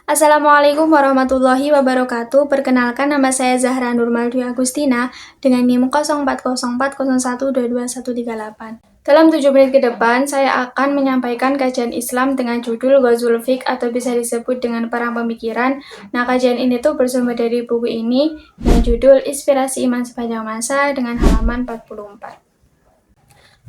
Assalamualaikum warahmatullahi wabarakatuh. Perkenalkan, nama saya Zahra Nurmal Dwi Agustina dengan NIM 040401221138. Dalam 7 menit ke depan, saya akan menyampaikan kajian Islam dengan judul Ghazwul Fiqh atau bisa disebut dengan Perang Pemikiran. Nah, kajian ini tuh bersumber dari buku ini yang judul Inspirasi Iman Sepanjang Masa dengan halaman 44.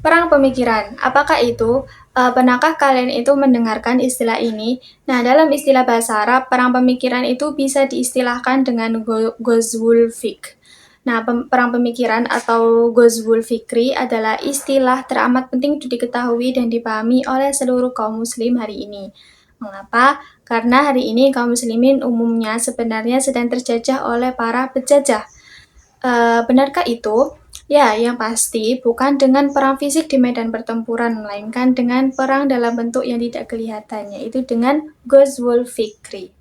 Perang pemikiran, apakah itu? Pernahkah kalian itu mendengarkan istilah ini? Nah, dalam istilah bahasa Arab, perang pemikiran itu bisa diistilahkan dengan Ghazwul Fiqh. Nah, perang pemikiran atau Ghazwul Fikri adalah istilah teramat penting untuk diketahui dan dipahami oleh seluruh kaum muslim hari ini. Mengapa? Karena hari ini kaum muslimin umumnya sebenarnya sedang terjajah oleh para penjajah. Benarkah itu? Ya, yang pasti bukan dengan perang fisik di medan pertempuran, melainkan dengan perang dalam bentuk yang tidak kelihatan, yaitu dengan Ghazwul Fikri.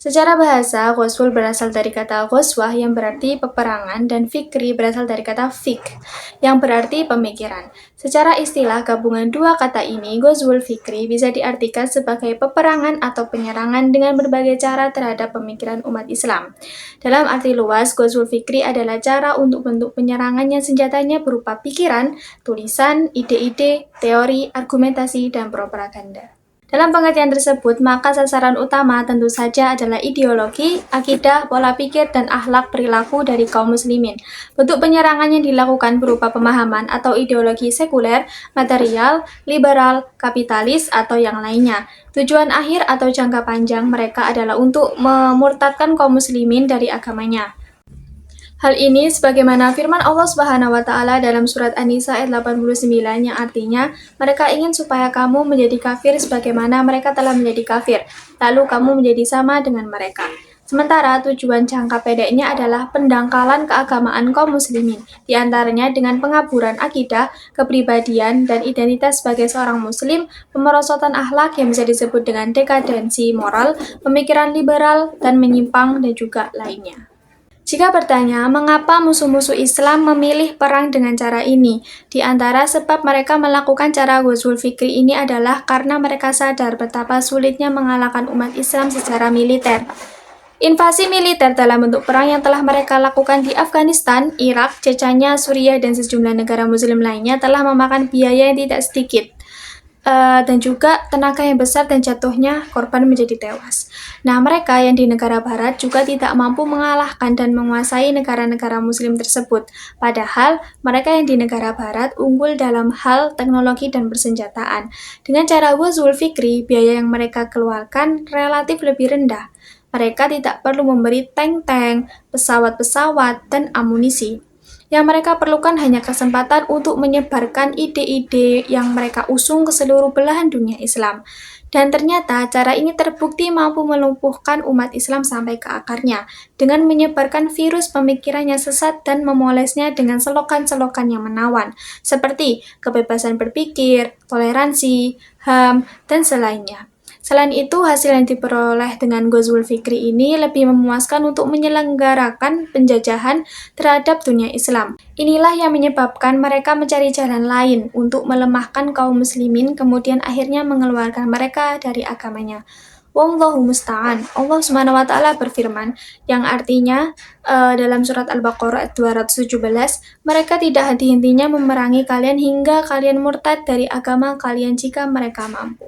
Secara bahasa, Ghazwul berasal dari kata ghazwah yang berarti peperangan dan fikri berasal dari kata fikr yang berarti pemikiran. Secara istilah, gabungan dua kata ini, Ghazwul Fikri, bisa diartikan sebagai peperangan atau penyerangan dengan berbagai cara terhadap pemikiran umat Islam. Dalam arti luas, Ghazwul Fikri adalah cara untuk bentuk penyerangan yang senjatanya berupa pikiran, tulisan, ide-ide, teori, argumentasi, dan propaganda. Dalam pengertian tersebut, maka sasaran utama tentu saja adalah ideologi, akidah, pola pikir, dan akhlak perilaku dari kaum muslimin. Bentuk penyerangan yang dilakukan berupa pemahaman atau ideologi sekuler, material, liberal, kapitalis, atau yang lainnya. Tujuan akhir atau jangka panjang mereka adalah untuk memurtadkan kaum muslimin dari agamanya. Hal ini sebagaimana firman Allah Subhanahu wa taala dalam surat An-Nisa ayat 89 yang artinya, mereka ingin supaya kamu menjadi kafir sebagaimana mereka telah menjadi kafir, lalu kamu menjadi sama dengan mereka. Sementara tujuan jangka pendeknya adalah pendangkalan keagamaan kaum muslimin, di antaranya dengan pengaburan akidah, kepribadian, dan identitas sebagai seorang muslim, pemerosotan akhlak yang bisa disebut dengan dekadensi moral, pemikiran liberal dan menyimpang, dan juga lainnya. Jika bertanya, mengapa musuh-musuh Islam memilih perang dengan cara ini? Di antara sebab mereka melakukan cara Ghazwul Fikri ini adalah karena mereka sadar betapa sulitnya mengalahkan umat Islam secara militer. Invasi militer dalam bentuk perang yang telah mereka lakukan di Afghanistan, Irak, Chechnya, Suriah, dan sejumlah negara muslim lainnya telah memakan biaya yang tidak sedikit. Dan juga tenaga yang besar dan jatuhnya korban menjadi tewas. Nah, mereka yang di negara barat juga tidak mampu mengalahkan dan menguasai negara-negara muslim tersebut. Padahal, mereka yang di negara barat unggul dalam hal teknologi dan persenjataan. Dengan cara Ghazwul Fikri, biaya yang mereka keluarkan relatif lebih rendah. Mereka tidak perlu memberi tank-tank, pesawat-pesawat, dan amunisi. Yang mereka perlukan hanya kesempatan untuk menyebarkan ide-ide yang mereka usung ke seluruh belahan dunia Islam. Dan ternyata cara ini terbukti mampu melumpuhkan umat Islam sampai ke akarnya, dengan menyebarkan virus pemikiran yang sesat dan memolesnya dengan selokan-selokan yang menawan, seperti kebebasan berpikir, toleransi, HAM, dan selainnya. Selain itu, hasil yang diperoleh dengan Ghazwul Fikri ini lebih memuaskan untuk menyelenggarakan penjajahan terhadap dunia Islam. Inilah yang menyebabkan mereka mencari jalan lain untuk melemahkan kaum muslimin, kemudian akhirnya mengeluarkan mereka dari agamanya. Wallahu musta'an. Allah Subhanahu wa taala berfirman yang artinya dalam surat Al-Baqarah ayat 217, mereka tidak henti-hentinya memerangi kalian hingga kalian murtad dari agama kalian jika mereka mampu.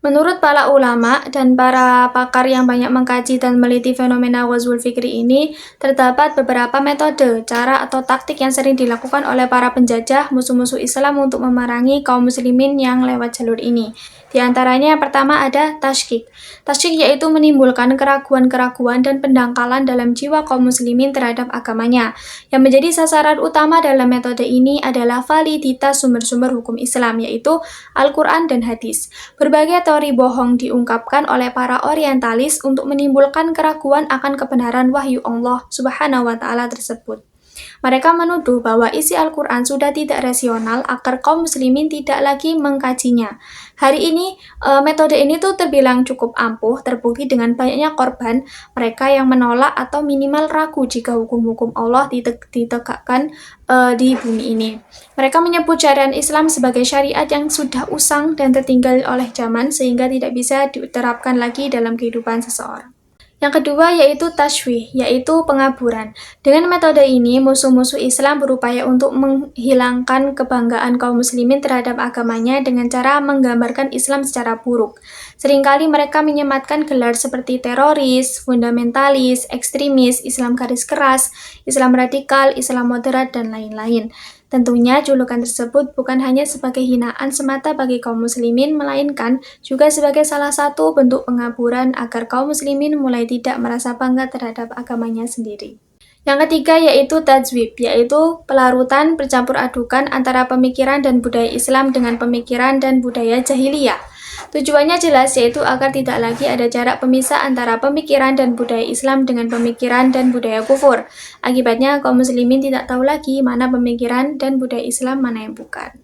Menurut para ulama dan para pakar yang banyak mengkaji dan meliti fenomena Ghazwul Fikri ini, terdapat beberapa metode, cara atau taktik yang sering dilakukan oleh para penjajah musuh-musuh Islam untuk memerangi kaum muslimin yang lewat jalur ini. Di antaranya yang pertama ada tasyik. Tasyik yaitu menimbulkan keraguan-keraguan dan pendangkalan dalam jiwa kaum muslimin terhadap agamanya. Yang menjadi sasaran utama dalam metode ini adalah validitas sumber-sumber hukum Islam, yaitu Al-Quran dan Hadis. Berbagai teori bohong diungkapkan oleh para orientalis untuk menimbulkan keraguan akan kebenaran wahyu Allah Subhanahu wa taala tersebut. Mereka menuduh bahwa isi Al-Quran sudah tidak rasional agar kaum muslimin tidak lagi mengkajinya. Hari ini, metode ini tuh terbilang cukup ampuh, terbukti dengan banyaknya korban mereka yang menolak atau minimal ragu jika hukum-hukum Allah ditegakkan di bumi ini. Mereka menyebut syariat Islam sebagai syariat yang sudah usang dan tertinggal oleh zaman sehingga tidak bisa diterapkan lagi dalam kehidupan seseorang. Yang kedua yaitu tasywih, yaitu pengaburan. Dengan metode ini, musuh-musuh Islam berupaya untuk menghilangkan kebanggaan kaum muslimin terhadap agamanya dengan cara menggambarkan Islam secara buruk. Seringkali mereka menyematkan gelar seperti teroris, fundamentalis, ekstremis, Islam garis keras, Islam radikal, Islam moderat, dan lain-lain. Tentunya julukan tersebut bukan hanya sebagai hinaan semata bagi kaum muslimin, melainkan juga sebagai salah satu bentuk pengaburan agar kaum muslimin mulai tidak merasa bangga terhadap agamanya sendiri. Yang ketiga yaitu tajwib, yaitu pelarutan bercampur adukan antara pemikiran dan budaya Islam dengan pemikiran dan budaya jahiliyah. Tujuannya jelas, yaitu agar tidak lagi ada jarak pemisah antara pemikiran dan budaya Islam dengan pemikiran dan budaya kufur. Akibatnya, kaum muslimin tidak tahu lagi mana pemikiran dan budaya Islam, mana yang bukan.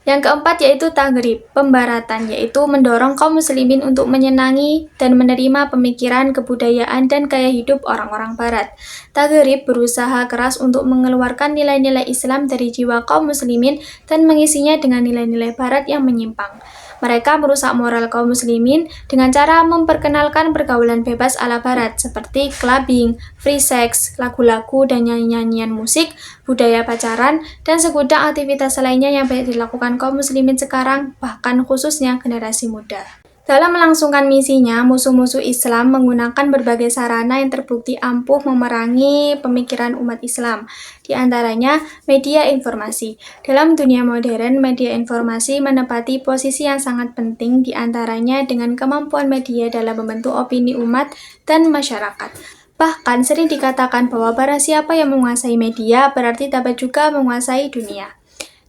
Yang keempat yaitu taghrib, pembaratan, yaitu mendorong kaum muslimin untuk menyenangi dan menerima pemikiran, kebudayaan, dan gaya hidup orang-orang barat. Taghrib berusaha keras untuk mengeluarkan nilai-nilai Islam dari jiwa kaum muslimin dan mengisinya dengan nilai-nilai barat yang menyimpang. Mereka merusak moral kaum muslimin dengan cara memperkenalkan pergaulan bebas ala barat seperti clubbing, free sex, lagu-lagu dan nyanyian musik, budaya pacaran, dan segudang aktivitas lainnya yang banyak dilakukan kaum muslimin sekarang, bahkan khususnya generasi muda. Dalam melangsungkan misinya, musuh-musuh Islam menggunakan berbagai sarana yang terbukti ampuh memerangi pemikiran umat Islam, di antaranya media informasi. Dalam dunia modern, media informasi menempati posisi yang sangat penting, di antaranya dengan kemampuan media dalam membentuk opini umat dan masyarakat. Bahkan sering dikatakan bahwa barang siapa yang menguasai media berarti dapat juga menguasai dunia.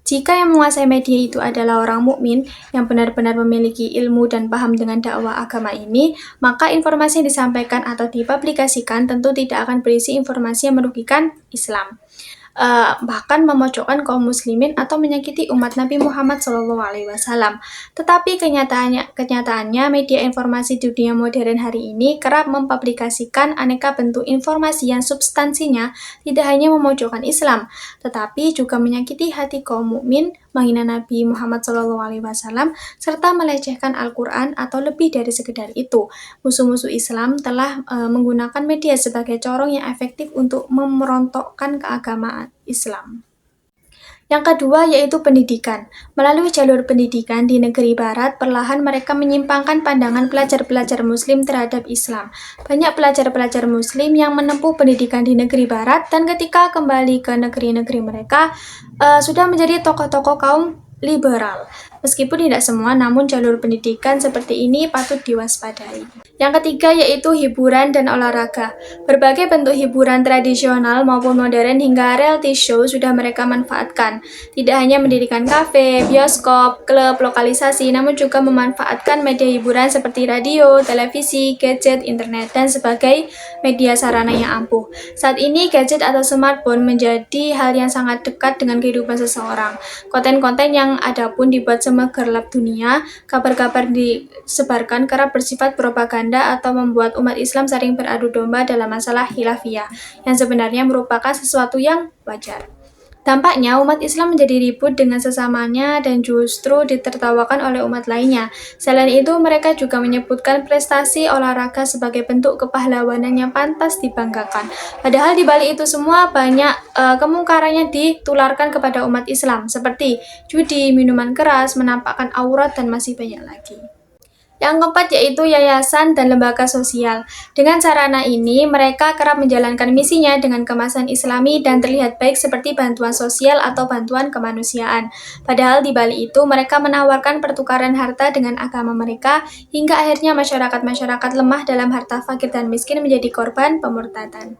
Jika yang menguasai media itu adalah orang mukmin yang benar-benar memiliki ilmu dan paham dengan dakwah agama ini, maka informasi yang disampaikan atau dipublikasikan tentu tidak akan berisi informasi yang merugikan Islam, bahkan memojokkan kaum muslimin atau menyakiti umat Nabi Muhammad SAW. Tetapi kenyataannya media informasi di dunia modern hari ini kerap mempublikasikan aneka bentuk informasi yang substansinya tidak hanya memojokkan Islam, tetapi juga menyakiti hati kaum mukmin, menghina Nabi Muhammad SAW, serta melecehkan Al-Quran atau lebih dari sekedar itu. Musuh-musuh Islam telah menggunakan media sebagai corong yang efektif untuk memerontokkan keagamaan Islam. Yang kedua yaitu pendidikan. Melalui jalur pendidikan di negeri barat, perlahan mereka menyimpangkan pandangan pelajar-pelajar muslim terhadap Islam. Banyak pelajar-pelajar muslim yang menempuh pendidikan di negeri barat dan ketika kembali ke negeri-negeri mereka sudah menjadi tokoh-tokoh kaum liberal. Meskipun tidak semua, namun jalur pendidikan seperti ini patut diwaspadai. Yang ketiga yaitu hiburan dan olahraga. Berbagai bentuk hiburan tradisional maupun modern hingga reality show sudah mereka manfaatkan. Tidak hanya mendirikan kafe, bioskop, klub, lokalisasi, namun juga memanfaatkan media hiburan seperti radio, televisi, gadget, internet, dan sebagai media sarana yang ampuh. Saat ini gadget atau smartphone menjadi hal yang sangat dekat dengan kehidupan seseorang. Konten-konten yang ada pun dibuat semegerlap dunia, kabar-kabar disebarkan kerap bersifat propaganda atau membuat umat Islam saling beradu domba dalam masalah khilafiyah, yang sebenarnya merupakan sesuatu yang wajar. Dampaknya, umat Islam menjadi ribut dengan sesamanya dan justru ditertawakan oleh umat lainnya. Selain itu, mereka juga menyebutkan prestasi olahraga sebagai bentuk kepahlawanan yang pantas dibanggakan. Padahal di balik itu semua banyak kemungkaran yang ditularkan kepada umat Islam, seperti judi, minuman keras, menampakkan aurat, dan masih banyak lagi. Yang keempat yaitu yayasan dan lembaga sosial. Dengan sarana ini, mereka kerap menjalankan misinya dengan kemasan islami dan terlihat baik seperti bantuan sosial atau bantuan kemanusiaan. Padahal di balik itu, mereka menawarkan pertukaran harta dengan agama mereka, hingga akhirnya masyarakat-masyarakat lemah dalam harta fakir dan miskin menjadi korban pemurtadan.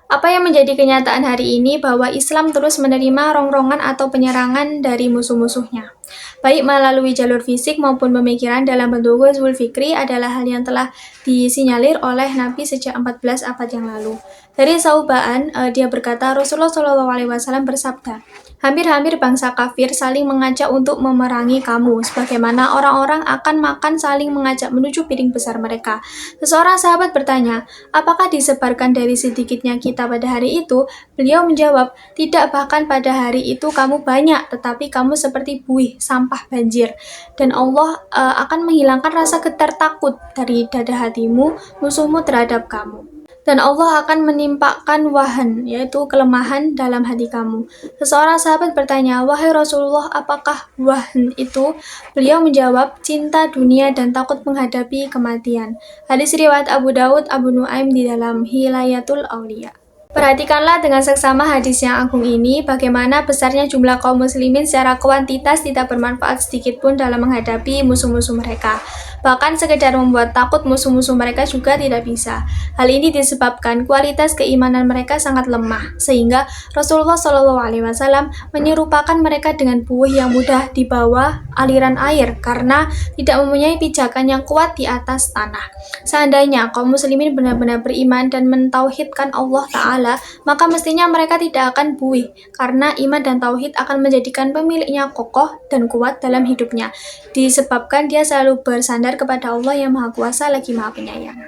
Apa yang menjadi kenyataan hari ini bahwa Islam terus menerima rongrongan atau penyerangan dari musuh-musuhnya. Baik melalui jalur fisik maupun pemikiran dalam bentuk ghazwul fikri adalah hal yang telah disinyalir oleh Nabi sejak 14 abad yang lalu. Dari Saubaan, dia berkata, Rasulullah SAW bersabda, hampir-hampir bangsa kafir saling mengajak untuk memerangi kamu, sebagaimana orang-orang akan makan saling mengajak menuju piring besar mereka. Seseorang sahabat bertanya, apakah disebarkan dari sedikitnya kita pada hari itu? Beliau menjawab, tidak, bahkan pada hari itu kamu banyak, tetapi kamu seperti buih, sampah banjir. Dan Allah akan menghilangkan rasa getar takut dari dada hatimu, musuhmu terhadap kamu. Dan Allah akan menimpakan wahan, yaitu kelemahan dalam hati kamu. Seseorang sahabat bertanya, wahai Rasulullah, apakah wahan itu? Beliau menjawab, cinta dunia dan takut menghadapi kematian. Hadis riwayat Abu Daud, Abu Nuaim di dalam Hilayatul Aulia. Perhatikanlah dengan seksama hadis yang agung ini, bagaimana besarnya jumlah kaum muslimin secara kuantitas tidak bermanfaat sedikit pun dalam menghadapi musuh-musuh mereka. Bahkan sekedar membuat takut musuh-musuh mereka juga tidak bisa. Hal ini disebabkan kualitas keimanan mereka sangat lemah, sehingga Rasulullah SAW menyerupakan mereka dengan buih yang mudah di bawah aliran air karena tidak mempunyai pijakan yang kuat di atas tanah. Seandainya kaum muslimin benar-benar beriman dan mentauhidkan Allah Ta'ala, maka mestinya mereka tidak akan buih, karena iman dan tauhid akan menjadikan pemiliknya kokoh dan kuat dalam hidupnya, disebabkan dia selalu bersandar kepada Allah yang Maha Kuasa lagi Maha Penyayang.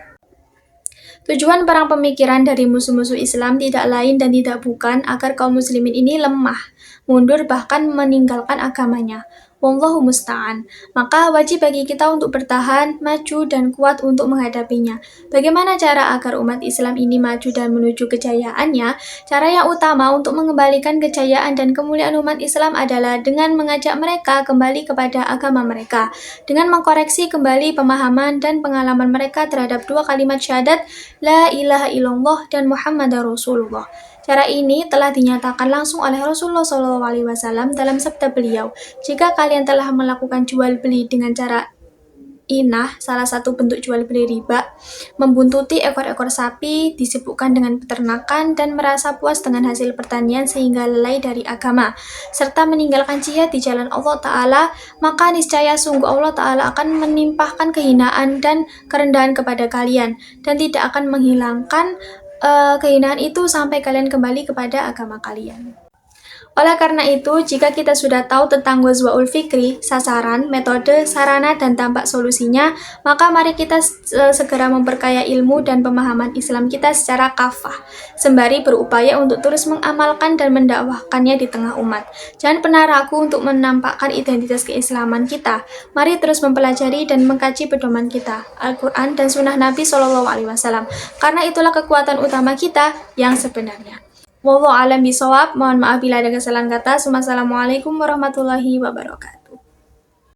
Tujuan perang pemikiran dari musuh-musuh Islam tidak lain dan tidak bukan agar kaum muslimin ini lemah, mundur, bahkan meninggalkan agamanya. Wallahu musta'an. Maka wajib bagi kita untuk bertahan, maju, dan kuat untuk menghadapinya. Bagaimana cara agar umat Islam ini maju dan menuju kejayaannya? Cara yang utama untuk mengembalikan kejayaan dan kemuliaan umat Islam adalah dengan mengajak mereka kembali kepada agama mereka, dengan mengkoreksi kembali pemahaman dan pengalaman mereka terhadap dua kalimat syahadat, La ilaha illallah dan Muhammadar Rasulullah. Cara ini telah dinyatakan langsung oleh Rasulullah SAW dalam sabda beliau, jika kalian telah melakukan jual beli dengan cara inah, salah satu bentuk jual beli riba, membuntuti ekor-ekor sapi, disibukkan dengan peternakan, dan merasa puas dengan hasil pertanian sehingga lalai dari agama, serta meninggalkan jihad di jalan Allah Ta'ala, maka niscaya sungguh Allah Ta'ala akan menimpahkan kehinaan dan kerendahan kepada kalian, dan tidak akan menghilangkan kehinaan itu sampai kalian kembali kepada agama kalian. Oleh karena itu, jika kita sudah tahu tentang Ghazwaul Fikri, sasaran, metode, sarana, dan dampak solusinya, maka mari kita segera memperkaya ilmu dan pemahaman Islam kita secara kafah, sembari berupaya untuk terus mengamalkan dan mendakwahkannya di tengah umat. Jangan pernah ragu untuk menampakkan identitas keislaman kita. Mari terus mempelajari dan mengkaji pedoman kita, Al-Quran dan Sunnah Nabi SAW, karena itulah kekuatan utama kita yang sebenarnya. Wallahu a'lam bishawab. Mohon maaf bila ada kesalahan kata. Wassalamualaikum warahmatullahi wabarakatuh.